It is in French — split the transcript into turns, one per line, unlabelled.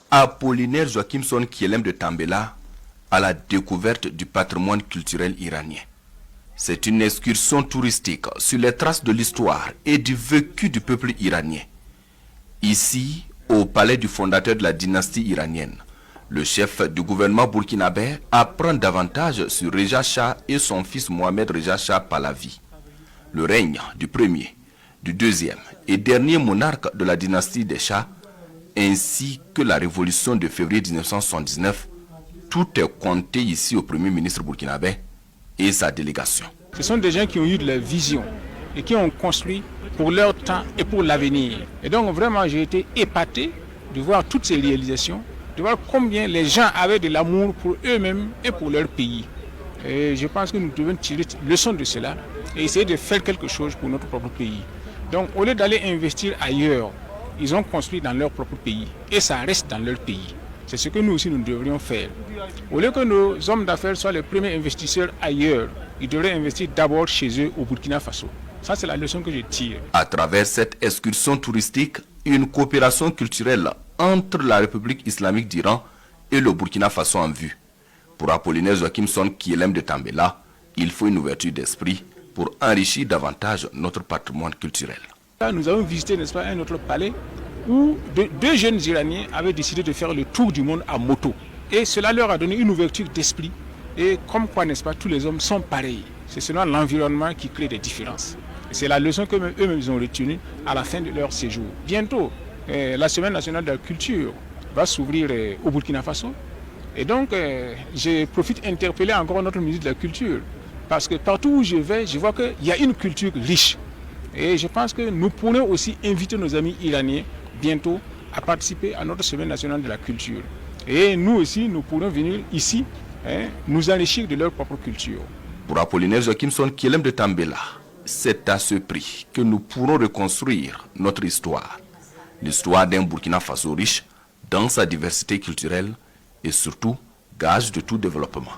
Apollinaire Joachimson Kielem de Tambela à la découverte du patrimoine culturel iranien. C'est une excursion touristique sur les traces de l'histoire et du vécu du peuple iranien. Ici, au palais du fondateur de la dynastie iranienne, le chef du gouvernement burkinabé apprend davantage sur Reza Shah et son fils Mohamed Reza Shah Pahlavi. Le règne du premier, du deuxième et dernier monarque de la dynastie des Shahs, ainsi que la révolution de février 1979, tout est compté ici au premier ministre burkinabé et sa délégation.
Ce sont des gens qui ont eu de la vision et qui ont construit pour leur temps et pour l'avenir. Et donc vraiment j'ai été épaté de voir toutes ces réalisations, de voir combien les gens avaient de l'amour pour eux-mêmes et pour leur pays. Et je pense que nous devons tirer leçon de cela et essayer de faire quelque chose pour notre propre pays. Donc au lieu d'aller investir ailleurs, ils ont construit dans leur propre pays et ça reste dans leur pays. C'est ce que nous aussi nous devrions faire. Au lieu que nos hommes d'affaires soient les premiers investisseurs ailleurs, ils devraient investir d'abord chez eux au Burkina Faso. Ça, c'est la leçon que je tire.
À travers cette excursion touristique, une coopération culturelle entre la République islamique d'Iran et le Burkina Faso en vue. Pour Apollinaire Joachimson Kielem de Tambela, il faut une ouverture d'esprit pour enrichir davantage notre patrimoine culturel.
Là, nous avons visité, n'est-ce pas, un autre palais où deux jeunes Iraniens avaient décidé de faire le tour du monde à moto. Et cela leur a donné une ouverture d'esprit. Et comme quoi, n'est-ce pas, tous les hommes sont pareils. C'est seulement l'environnement qui crée des différences. C'est la leçon qu'eux-mêmes ont retenue à la fin de leur séjour. Bientôt, la Semaine nationale de la culture va s'ouvrir au Burkina Faso. Et donc, je profite d'interpeller encore notre ministre de la Culture. Parce que partout où je vais, je vois qu'il y a une culture riche. Et je pense que nous pourrons aussi inviter nos amis iraniens bientôt à participer à notre Semaine nationale de la culture. Et nous aussi, nous pourrons venir ici nous enrichir de leur propre culture.
Pour Apollinaire Joachimson Kielem de Tambela, c'est à ce prix que nous pourrons reconstruire notre histoire. L'histoire d'un Burkina Faso riche dans sa diversité culturelle et surtout gage de tout développement.